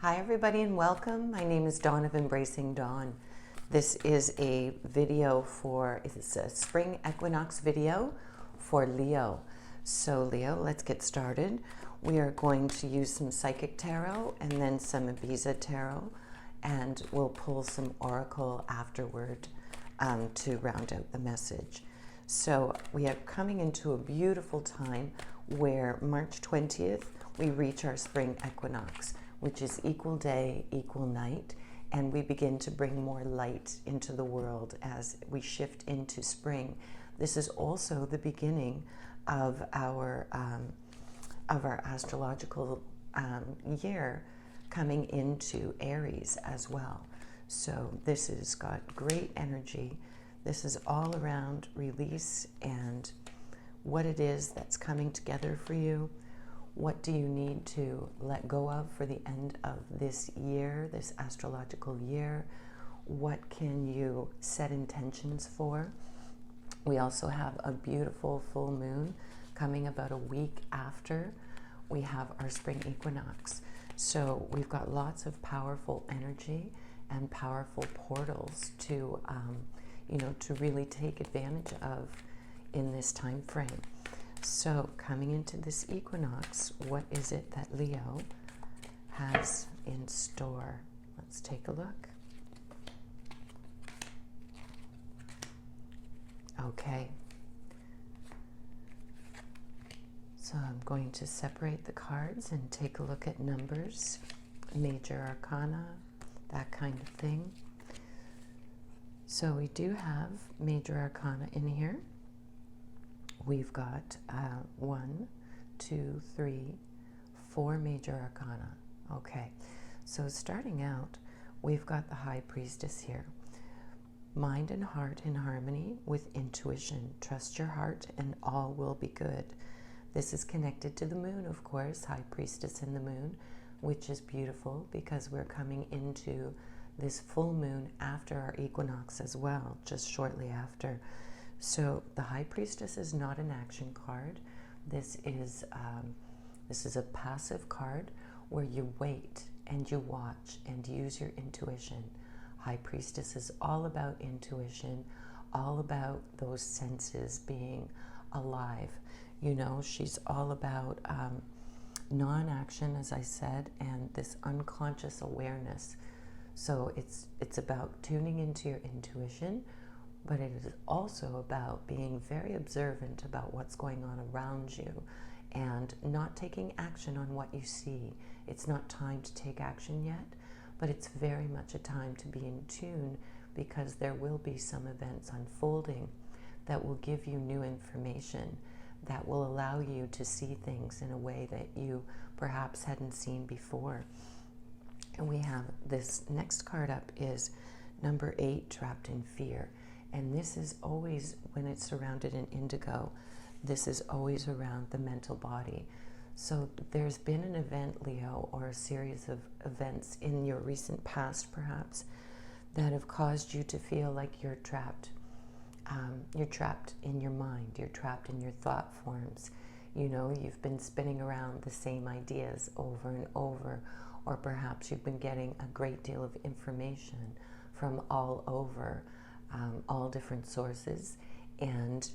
Hi everybody and welcome. My name is Dawn of Embracing Dawn. This is a video it's a spring equinox video for Leo. So Leo, let's get started. We are going to use some Psychic Tarot and then some Ibiza Tarot, and we'll pull some Oracle afterward to round out the message. So we are coming into a beautiful time where March 20th, we reach our spring equinox, which is equal day, equal night, and we begin to bring more light into the world as we shift into spring. This is also the beginning of our astrological year coming into Aries as well. So this has got great energy. This is all around release and what it is that's coming together for you. What do you need to let go of for the end of this year, this astrological year? What can you set intentions for? We also have a beautiful full moon coming about a week after we have our spring equinox. So we've got lots of powerful energy and powerful portals to, to really take advantage of in this time frame. So coming into this equinox, what is it that Leo has in store? Let's take a look. Okay. So I'm going to separate the cards and take a look at numbers, major arcana, that kind of thing. So we do have major arcana in here. We've got 1, 2, 3, 4 major arcana. Okay, so starting out, we've got the High Priestess here. Mind and heart in harmony with intuition. Trust your heart and all will be good. This is connected to the moon, of course, High Priestess and the moon, which is beautiful because we're coming into this full moon after our equinox as well, just shortly after. So the High Priestess is not an action card. This is a passive card where you wait and you watch and use your intuition. High Priestess is all about intuition, all about those senses being alive. You know, she's all about non-action, as I said, and this unconscious awareness. So it's about tuning into your intuition, but it is also about being very observant about what's going on around you and not taking action on what you see. It's not time to take action yet, but it's very much a time to be in tune because there will be some events unfolding that will give you new information, that will allow you to see things in a way that you perhaps hadn't seen before. And we have this next card up is number 8, Trapped in Fear. And this is always, when it's surrounded in indigo, this is always around the mental body. So there's been an event, Leo, or a series of events in your recent past, perhaps, that have caused you to feel like you're trapped. You're trapped in your mind. You're trapped in your thought forms. You know, you've been spinning around the same ideas over and over, or perhaps you've been getting a great deal of information from all over, all different sources, and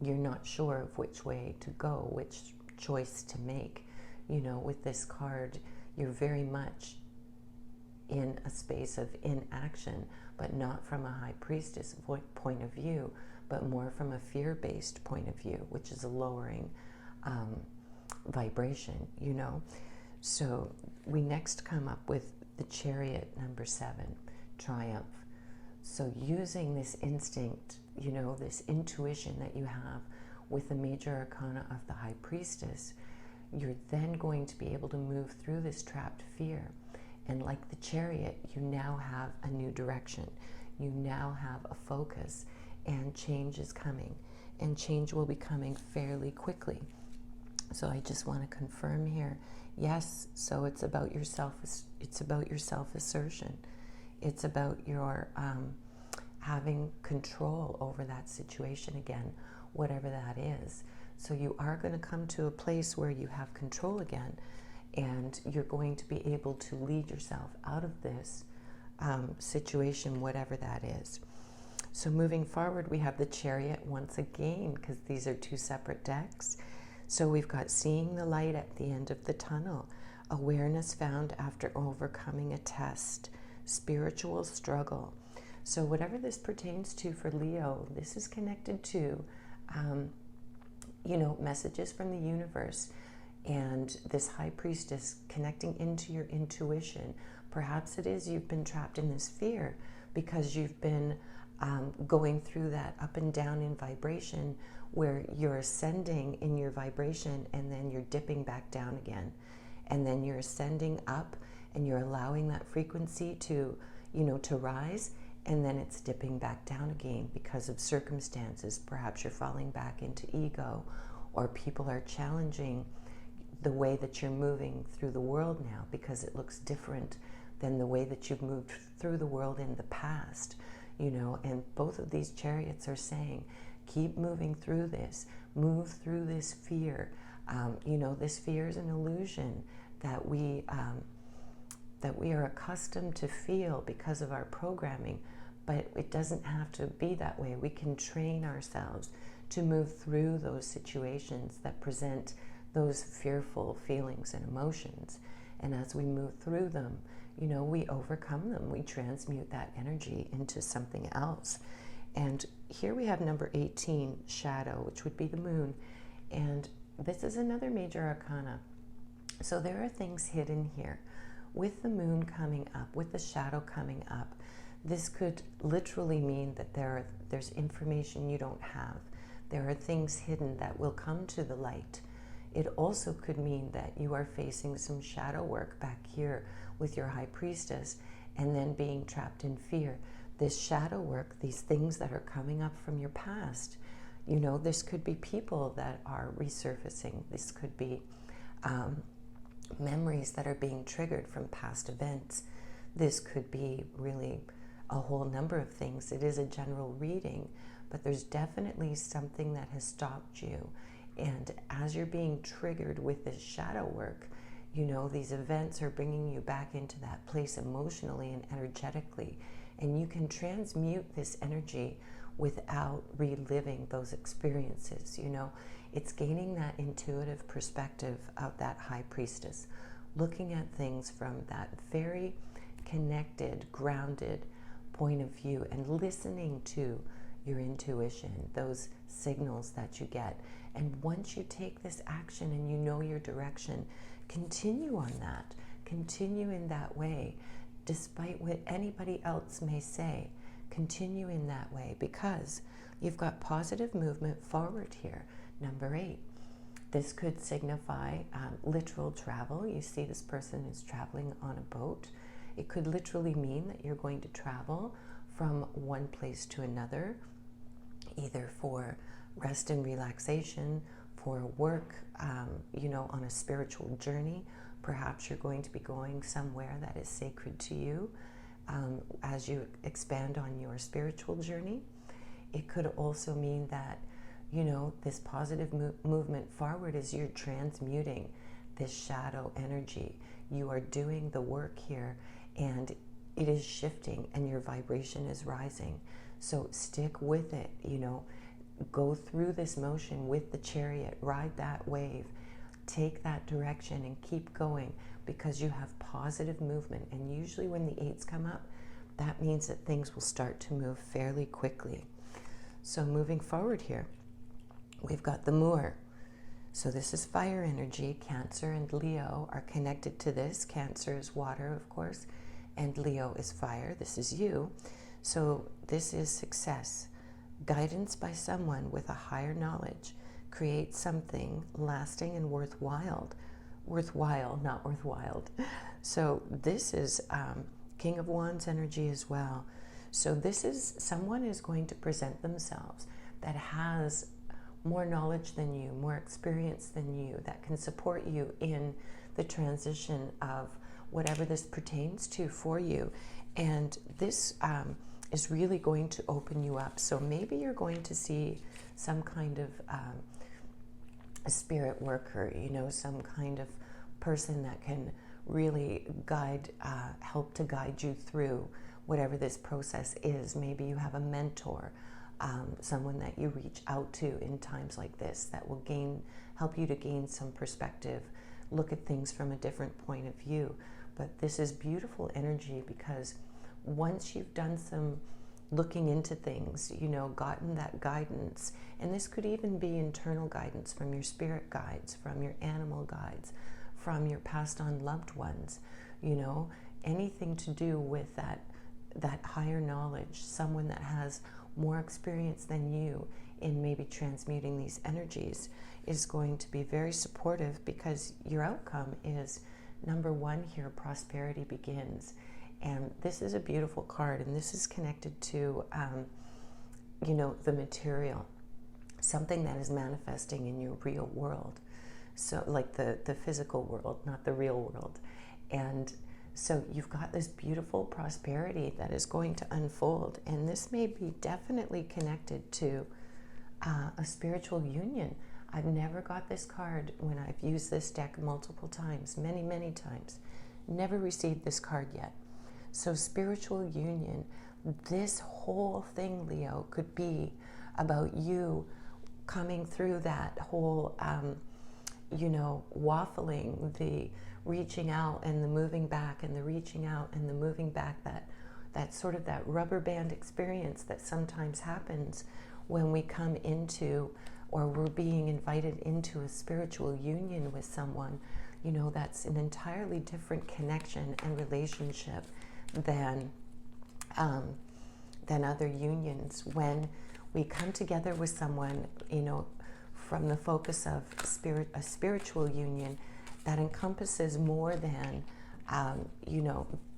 you're not sure of which way to go, which choice to make. You know, with this card, you're very much in a space of inaction, but not from a High Priestess point of view, but more from a fear-based point of view, which is a lowering vibration, you know. So we next come up with the Chariot, number 7, Triumph. So using this instinct, you know, this intuition that you have with the major arcana of the High Priestess, you're then going to be able to move through this trapped fear. And like the Chariot, you now have a new direction. You now have a focus, and change is coming. And change will be coming fairly quickly. So I just want to confirm here, yes, so it's about your self-assertion. It's about your having control over that situation again, whatever that is. So you are going to come to a place where you have control again, and you're going to be able to lead yourself out of this situation, whatever that is. So moving forward, we have the Chariot once again, because these are two separate decks. So we've got seeing the light at the end of the tunnel, awareness found after overcoming a test, spiritual struggle. So whatever this pertains to for Leo, this is connected to, messages from the universe. And this High Priestess connecting into your intuition. Perhaps it is you've been trapped in this fear because you've been going through that up and down in vibration, where you're ascending in your vibration and then you're dipping back down again. And then you're ascending up and you're allowing that frequency to rise, and then it's dipping back down again because of circumstances. Perhaps you're falling back into ego, or people are challenging the way that you're moving through the world now because it looks different than the way that you've moved through the world in the past, and both of these chariots are saying, keep moving through this, move through this fear. This fear is an illusion that we are accustomed to feel because of our programming, but it doesn't have to be that way. We can train ourselves to move through those situations that present those fearful feelings and emotions. And as we move through them, we overcome them. We transmute that energy into something else. And here we have number 18, shadow, which would be the moon. And this is another major arcana. So there are things hidden here. With the moon coming up, with the shadow coming up, this could literally mean that there's information you don't have. There are things hidden that will come to the light. It also could mean that you are facing some shadow work back here with your High Priestess and then being trapped in fear. This shadow work, these things that are coming up from your past, this could be people that are resurfacing. This could be memories that are being triggered from past events. This could be really a whole number of things. It is a general reading, but there's definitely something that has stopped you. And as you're being triggered with this shadow work, these events are bringing you back into that place emotionally and energetically. And you can transmute this energy without reliving those experiences. It's gaining that intuitive perspective of that High Priestess, looking at things from that very connected, grounded point of view, and listening to your intuition, those signals that you get. And once you take this action and you know your direction, continue on that. Continue in that way, despite what anybody else may say. Continue in that way, because you've got positive movement forward here. Number 8. This could signify literal travel. You see this person is traveling on a boat. It could literally mean that you're going to travel from one place to another, either for rest and relaxation, for work, on a spiritual journey. Perhaps you're going to be going somewhere that is sacred to you as you expand on your spiritual journey. It could also mean that, this positive movement forward is you're transmuting this shadow energy. You are doing the work here, and it is shifting, and your vibration is rising. So stick with it, go through this motion with the chariot, ride that wave, take that direction and keep going, because you have positive movement. And usually when the 8s come up, that means that things will start to move fairly quickly. So moving forward here, we've got the Moor. So this is fire energy. Cancer and Leo are connected to this. Cancer is water, of course, and Leo is fire. This is you. So this is success. Guidance by someone with a higher knowledge creates something lasting and worthwhile. Worthwhile, not worthwhile. So this is King of Wands energy as well. So this is someone is going to present themselves that has more knowledge than you, more experience than you, that can support you in the transition of whatever this pertains to for you. And this is really going to open you up. So maybe you're going to see some kind of a spirit worker, some kind of person that can really help to guide you through whatever this process is. Maybe you have a mentor, someone that you reach out to in times like this that will help you to gain some perspective, look at things from a different point of view. But this is beautiful energy, because once you've done some looking into things, gotten that guidance, and this could even be internal guidance from your spirit guides, from your animal guides, from your passed on loved ones, anything to do with that higher knowledge, someone that has more experience than you in maybe transmuting these energies, is going to be very supportive, because your outcome is, number one here, prosperity begins. And this is a beautiful card, and this is connected to, the material, something that is manifesting in your real world. So like the physical world, not the real world. And so you've got this beautiful prosperity that is going to unfold. And this may be definitely connected to a spiritual union. I've never got this card when I've used this deck multiple times, many, many times. Never received this card yet. So spiritual union, this whole thing, Leo, could be about you coming through that whole, waffling, the reaching out and the moving back, and the reaching out and the moving back, that sort of that rubber band experience that sometimes happens when we come into, or we're being invited into, a spiritual union with someone. That's an entirely different connection and relationship than other unions. When we come together with someone, from the focus of a spiritual union that encompasses more than,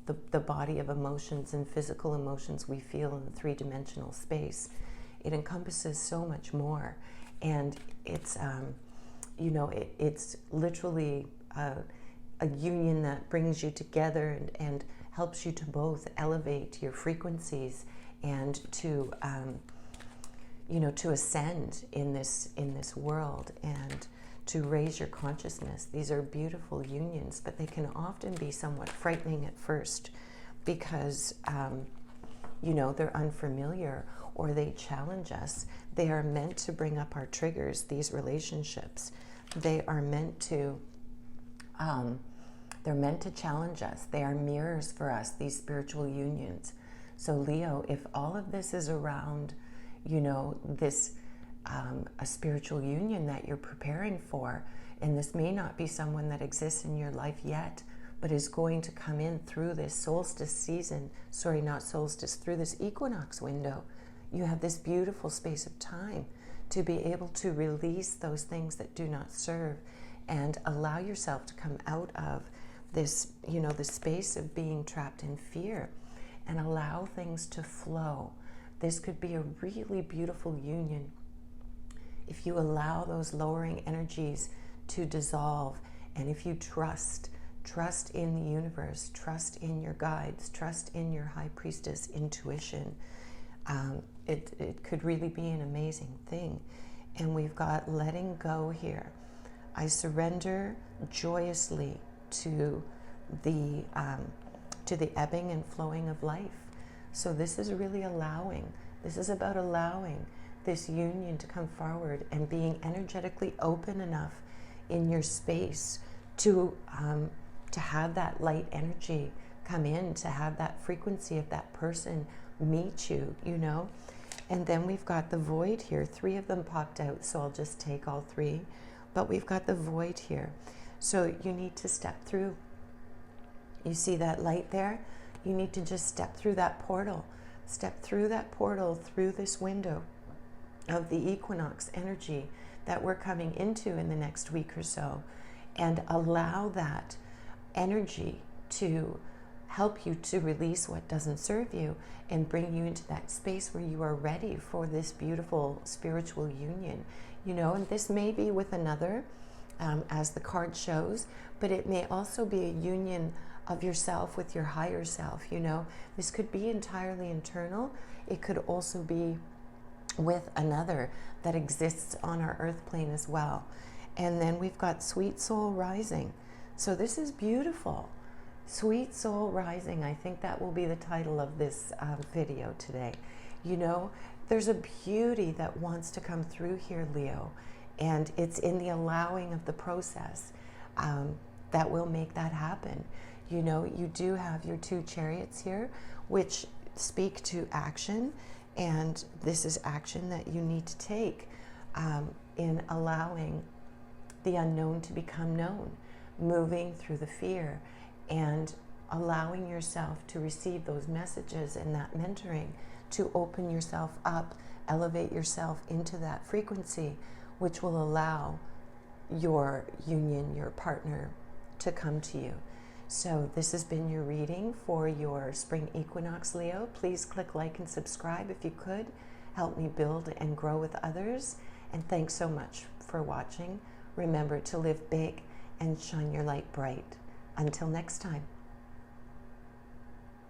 the body of emotions and physical emotions we feel in the three-dimensional space. It encompasses so much more, and it's, it's literally a union that brings you together and helps you to both elevate your frequencies and to, to ascend in this world and to raise your consciousness. These are beautiful unions, but they can often be somewhat frightening at first, because, they're unfamiliar, or they challenge us. They are meant to bring up our triggers, these relationships. They are meant to, they're meant to challenge us. They are mirrors for us, these spiritual unions. So Leo, if all of this is around, this, a spiritual union that you're preparing for, and this may not be someone that exists in your life yet, but is going to come in through this solstice season, through this equinox window, you have this beautiful space of time to be able to release those things that do not serve, and allow yourself to come out of this, the space of being trapped in fear, and allow things to flow. This could be a really beautiful union if you allow those lowering energies to dissolve, and if you trust in the universe, trust in your guides, trust in your high priestess intuition. It could really be an amazing thing. And we've got letting go here. I surrender joyously to the ebbing and flowing of life. So this is really allowing. This is about allowing this union to come forward and being energetically open enough in your space to have that light energy come in, to have that frequency of that person meet you, And then we've got the void here. 3 of them popped out, so I'll just take all 3. But we've got the void here. So you need to step through. You see that light there? You need to just step through that portal. Step through that portal, through this window of the equinox energy that we're coming into in the next week or so, and allow that energy to help you to release what doesn't serve you and bring you into that space where you are ready for this beautiful spiritual union. And this may be with another, as the card shows, but it may also be a union of yourself with your higher self. This could be entirely internal. It could also be with another that exists on our earth plane as well. And then we've got sweet soul rising. So this is beautiful. Sweet Soul Rising, I think that will be the title of this video today. You know, there's a beauty that wants to come through here, Leo, and it's in the allowing of the process that will make that happen. You know, you do have your 2 chariots here, which speak to action, and this is action that you need to take in allowing the unknown to become known, moving through the fear, and allowing yourself to receive those messages and that mentoring, to open yourself up, elevate yourself into that frequency, which will allow your union, your partner, to come to you. So this has been your reading for your spring equinox, Leo. Please click like and subscribe if you could. Help me build and grow with others. And thanks so much for watching. Remember to live big and shine your light bright. Until next time.